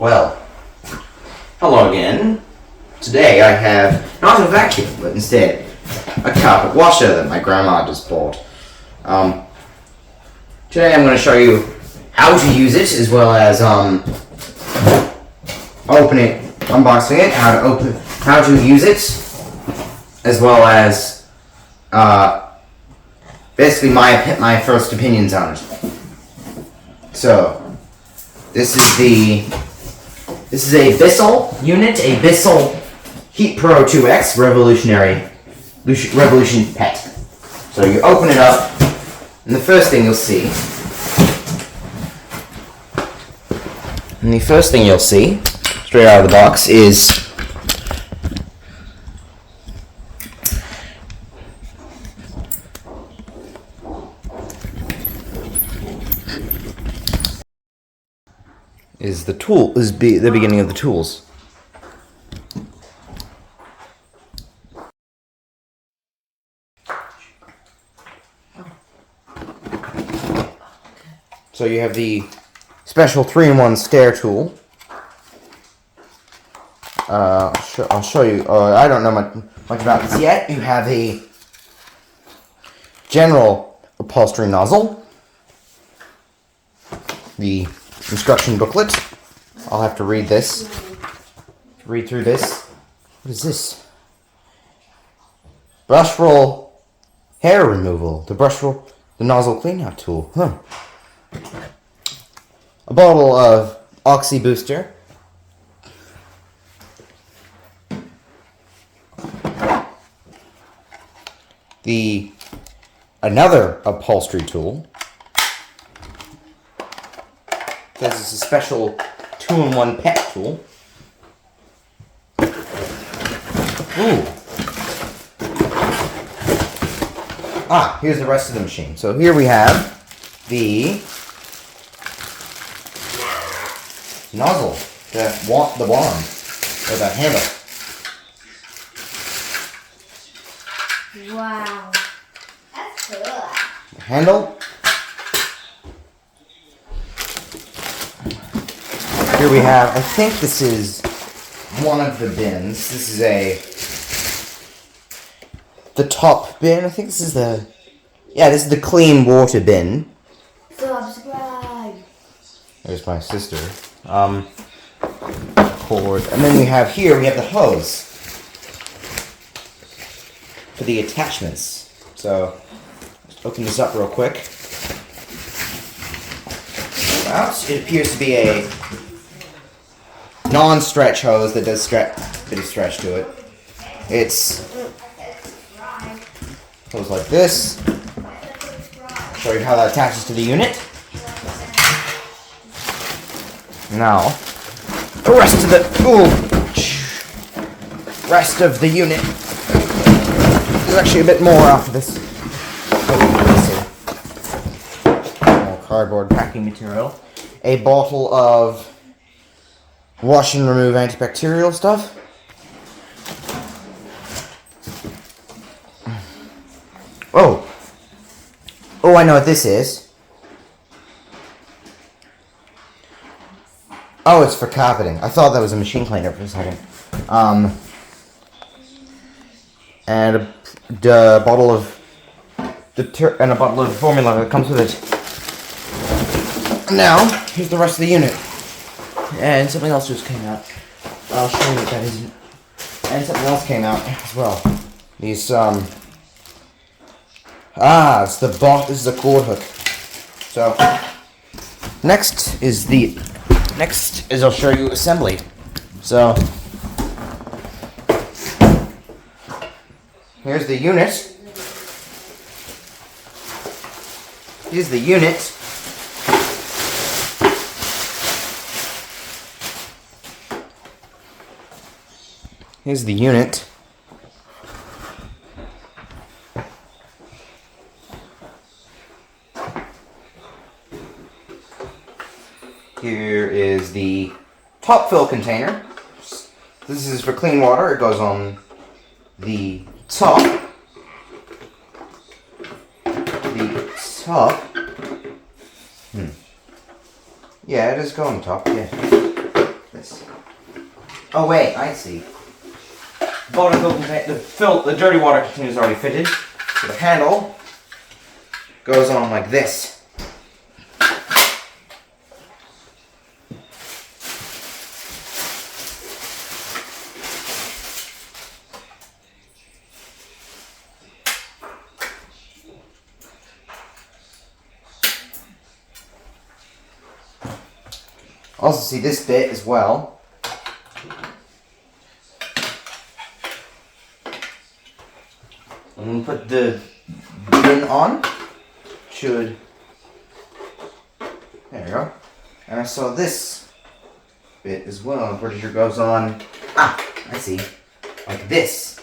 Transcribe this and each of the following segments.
Well, hello again. Today I have not a vacuum, but instead a carpet washer that my grandma just bought. Today I'm going to show you how to use it, as well as unboxing it, how to use it, as well as basically my first opinions on it. So this is a Bissel unit, a Bissel Heat Pro 2X Revolution Pet. So you open it up, and the first thing you'll see, straight out of the box is the beginning of the tools. So you have the special 3-in-1 stair tool. I'll show you. I don't know much about this yet. You have a general upholstery nozzle, the instruction booklet. I'll have to read through this. What is this? Brush roll hair removal. The nozzle cleanout tool. Huh. A bottle of Oxy Booster. Another upholstery tool. This is a special 2-in-1 pet tool. Ooh. Here's the rest of the machine. So here we have the nozzle, the wand, or the handle. Wow, that's cool. The handle. Here we have, I think this is one of the bins. This is the top bin. I think this is this is the clean water bin. Subscribe. There's my sister. Cord. And then we have the hose for the attachments. So, let's open this up real quick. It appears to be a non-stretch hose that does a bit of stretch to it. It's goes like this. I'll show you how that attaches to the unit. Now, the rest of the unit. There's actually a bit more after this. More cardboard packing material. A bottle of wash and remove antibacterial stuff. Oh, I know what this is. Oh, it's for carpeting. I thought that was a machine cleaner for a second. And a bottle of formula that comes with it. Now, here's the rest of the unit. And something else just came out. I'll show you what that is. And something else came out as well. These, it's the box. This is a cord hook. So, next is I'll show you assembly. So, here's the unit. Here's the unit. Here's the unit. Here is the top fill container. This is for clean water. It goes on the top. Yeah, it is going top, yeah. Oh wait, I see. The dirty water container is already fitted. So the handle goes on like this. Also see this bit as well. I'm going to put the bin on. There we go. And I saw this bit as well. I'm pretty sure it goes on. Ah, I see. Like this.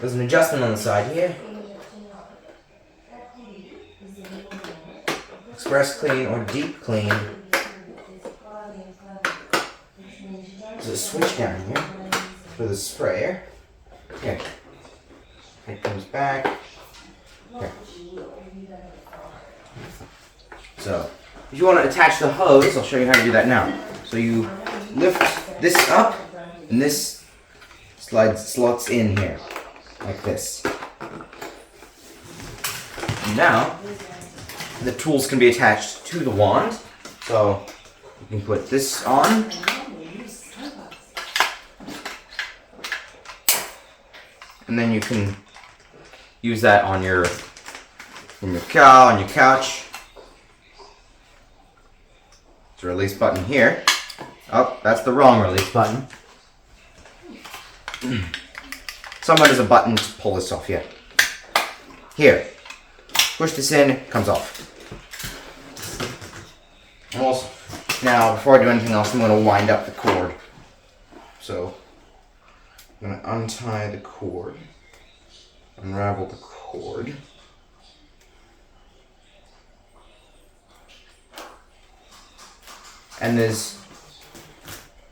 There's an adjustment on the side here. Express clean or deep clean. There's a switch down here for the sprayer. Here. It comes back. Here. So, if you want to attach the hose, I'll show you how to do that now. So you lift this up, and this slots in here. Like this. And now, the tools can be attached to the wand. So, you can put this on. And then you can use that on your couch. There's a release button here. Oh, that's the wrong release button. Someone has a button to pull this off, yeah. Here. Push this in, comes off. Also, now, before I do anything else, I'm going to wind up the cord. So, I'm going to untie the cord. Unravel the cord. And there's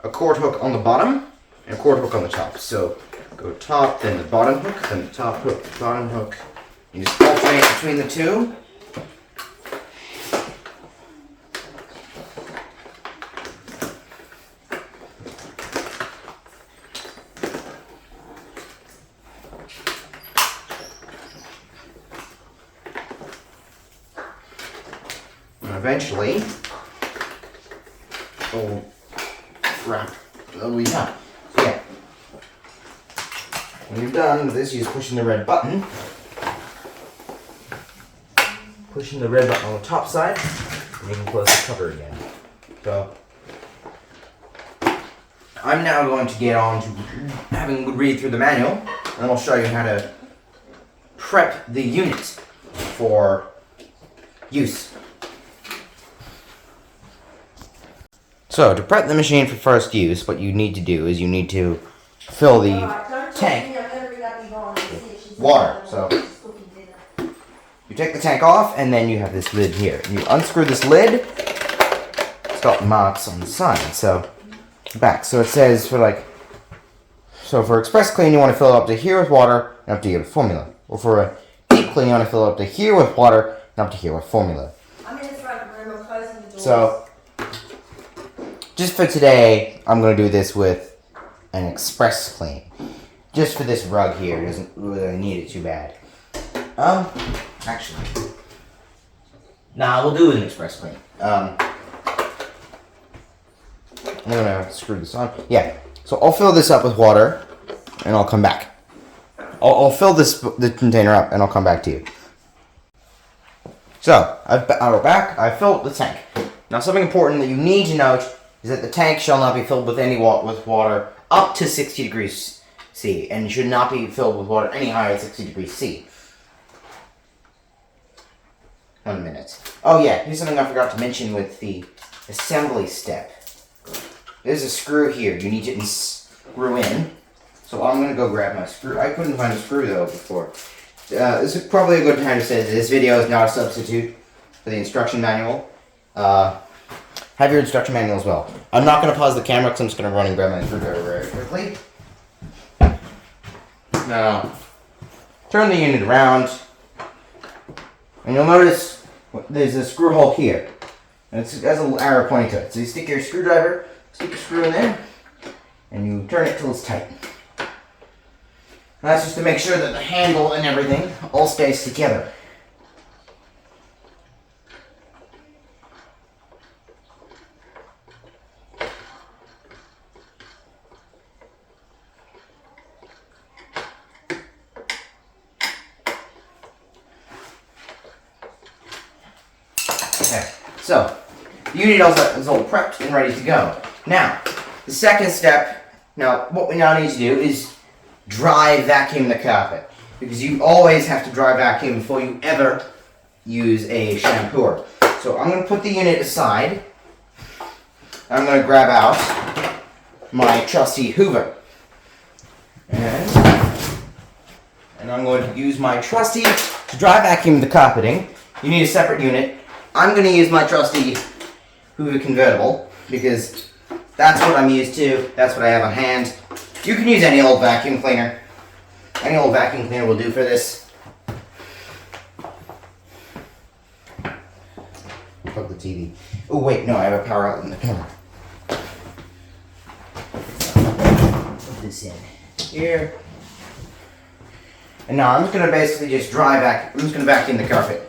a cord hook on the bottom and a cord hook on the top. So, go top, then the bottom hook, then the top hook, the bottom hook. You just alternate between the two. And eventually, oh crap. Oh yeah. Yeah. When you're done with this, you're just pushing the red button. Pushing the red button on the top side, and you can close the cover again. So, I'm now going to get on to having a read through the manual, and I'll show you how to prep the unit for use. So, to prep the machine for first use, what you need to do is you need to fill the tank with water. So, you take the tank off, and then you have this lid here. And you unscrew this lid. It's got marks on the side, so back. So it says for express clean, you want to fill up to here with water and up to here with formula. Or for a deep clean, you want to fill up to here with water and up to here with formula. I'm in the front room. I'm closing the doors. So, just for today, I'm going to do this with an express clean. Just for this rug here, it doesn't really need it too bad. Actually, nah, we'll do an express clean. I'm gonna screw this on. Yeah, so I'll fill this up with water, and I'll come back. I'll fill the container up, and I'll come back to you. So, we're back. I filled the tank. Now, something important that you need to note is that the tank shall not be filled with with water up to 60 degrees C, and should not be filled with water any higher than 60 degrees C. 1 minute. Oh yeah, here's something I forgot to mention with the assembly step. There's a screw here. You need to screw in. So I'm going to go grab my screw. I couldn't find a screw though before. This is probably a good time to say that this video is not a substitute for the instruction manual. Have your instruction manual as well. I'm not going to pause the camera because I'm just going to run and grab my screwdriver very quickly. Now, turn the unit around, and you'll notice there's a screw hole here. And it has a little arrow pointing to it. So you stick your screwdriver, stick your screw in there, and you turn it till it's tight. And that's just to make sure that the handle and everything all stays together. Okay, so the unit is all prepped and ready to go. Now, the second step, what we now need to do is dry vacuum the carpet. Because you always have to dry vacuum before you ever use a shampooer. So I'm going to put the unit aside. I'm going to grab out my trusty Hoover. And I'm going to use my trusty to dry vacuum the carpeting. You need a separate unit. I'm going to use my trusty Hoover convertible because that's what I'm used to. That's what I have on hand. You can use any old vacuum cleaner. Any old vacuum cleaner will do for this. Plug the TV. Oh wait, no, I have a power outlet in the corner. Put this in here. And now I'm just going to basically just I'm just going to vacuum the carpet.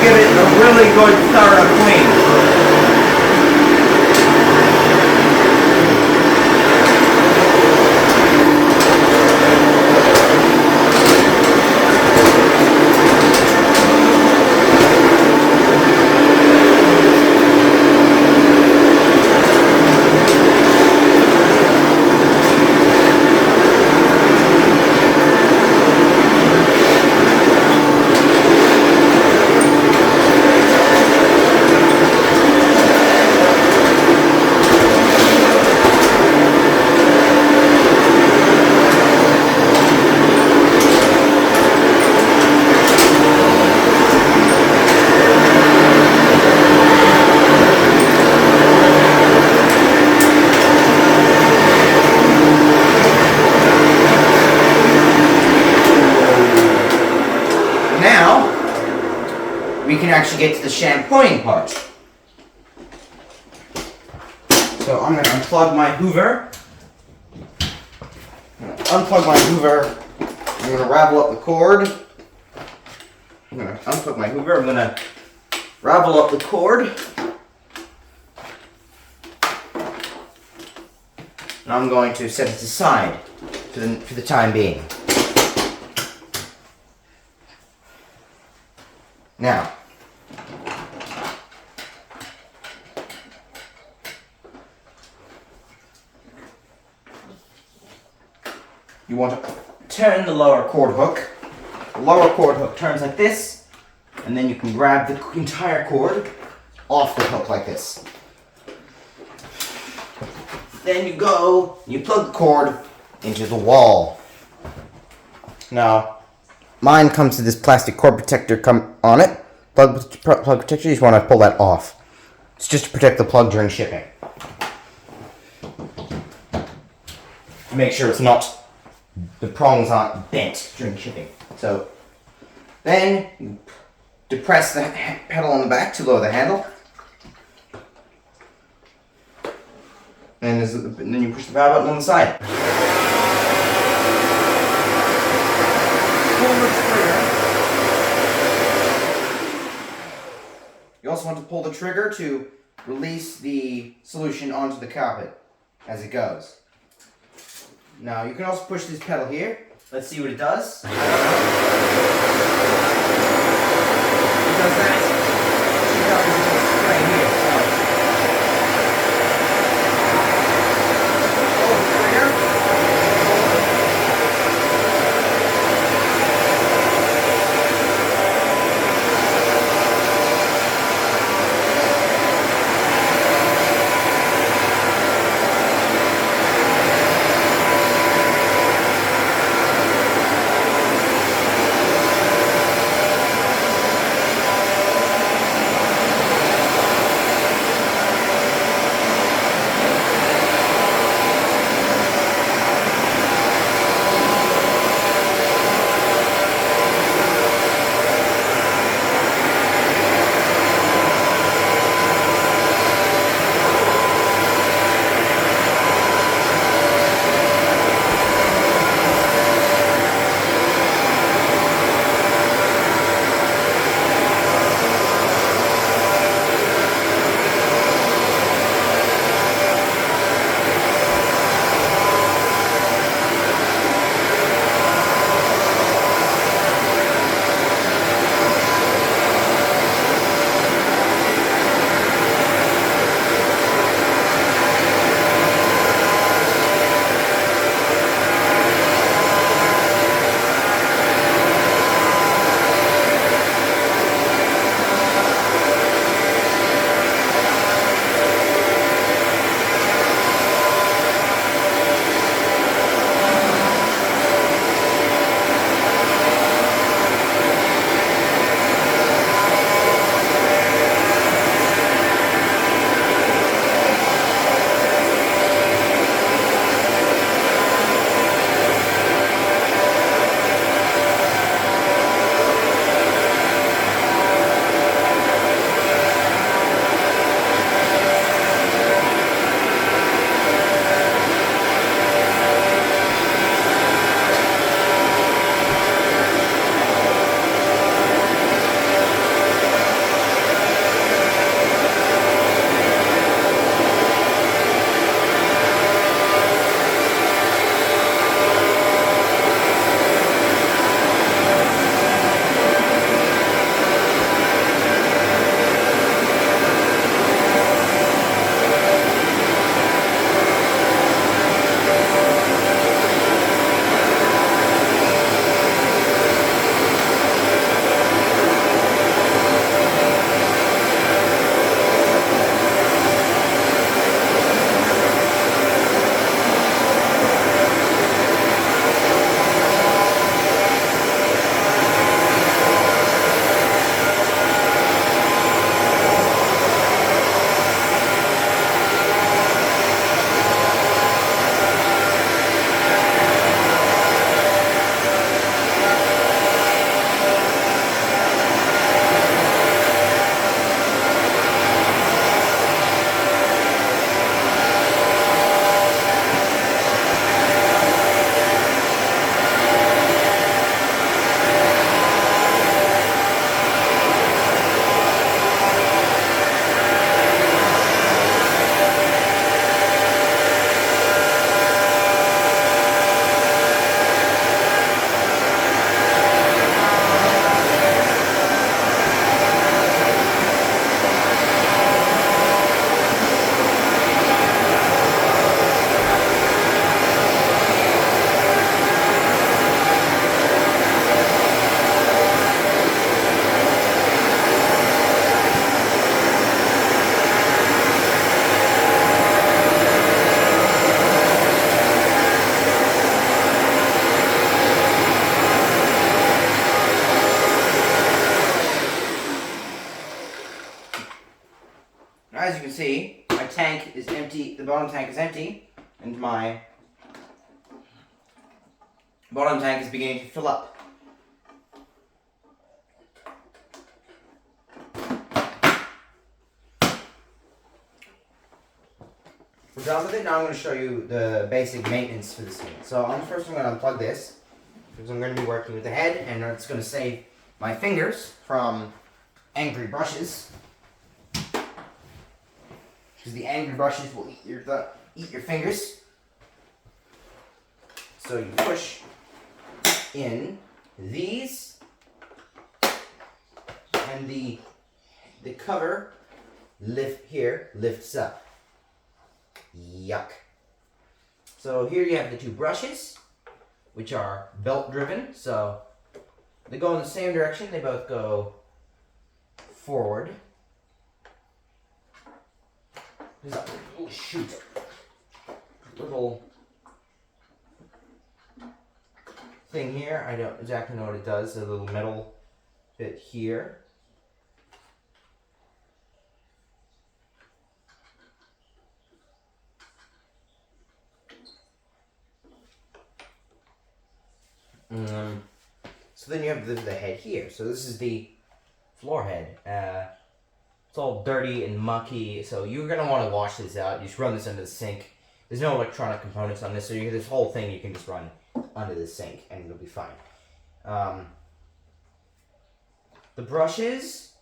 Give it a really good thorough clean. We can actually get to the shampooing part. So I'm going to unplug my Hoover. I'm going to ravel up the cord. I'm going to unplug my Hoover. I'm going to ravel up the cord. And I'm going to set it aside for the time being. Now, you want to turn the lower cord hook. The lower cord hook turns like this, and then you can grab the entire cord off the hook like this. Then you plug the cord into the wall. Now, mine comes to this plastic cord protector on it. Plug protector, you just want to pull that off. It's just to protect the plug during shipping. To make sure the prongs aren't bent during shipping. So, then you depress the pedal on the back to lower the handle. And then you push the power button on the side. You also want to pull the trigger to release the solution onto the carpet as it goes. Now you can also push this pedal here. Let's see what it does. It does that. Right here. my tank is empty. The bottom tank is empty, and my bottom tank is beginning to fill up. We're done with it. Now I'm going to show you the basic maintenance for this thing. So first I'm going to unplug this, because I'm going to be working with the head, and it's going to save my fingers from angry brushes. Because the angry brushes will eat your fingers. So you push in these, and the cover lifts up. Yuck. So here you have the two brushes, which are belt driven. So they go in the same direction. They both go forward. There's a little thing here. I don't exactly know what it does. A little metal bit here. So then you have the head here. So this is the floor head. It's all dirty and mucky, so you're going to want to wash this out. You just run this under the sink. There's no electronic components on this, so this whole thing you can just run under the sink, and it'll be fine. The brushes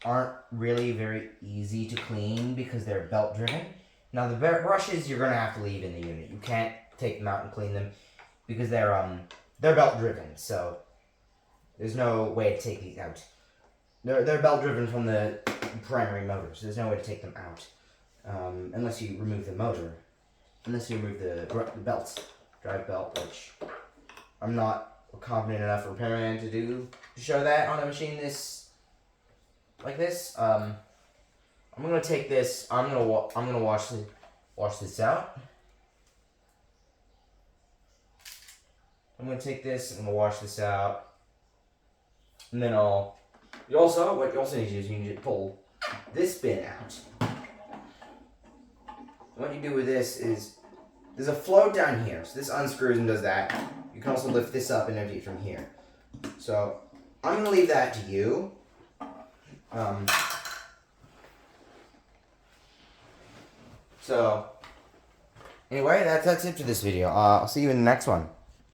aren't really very easy to clean because they're belt driven. Now the brushes you're going to have to leave in the unit. You can't take them out and clean them because they're belt driven, so there's no way to take these out. They're belt driven from the primary motors. There's no way to take them out unless you remove the motor, unless you remove the belts, drive belt, which I'm not a competent enough repairman to show that on a machine like this. I'm gonna take this. I'm gonna wash this out. I'm gonna take this. I'm gonna wash this out, and then what you also need to do is you need to pull this bin out. What you do with this is there's a float down here, so this unscrews and does that. You can also lift this up and empty it from here. So I'm gonna leave that to you. So anyway, that's it for this video. I'll see you in the next one.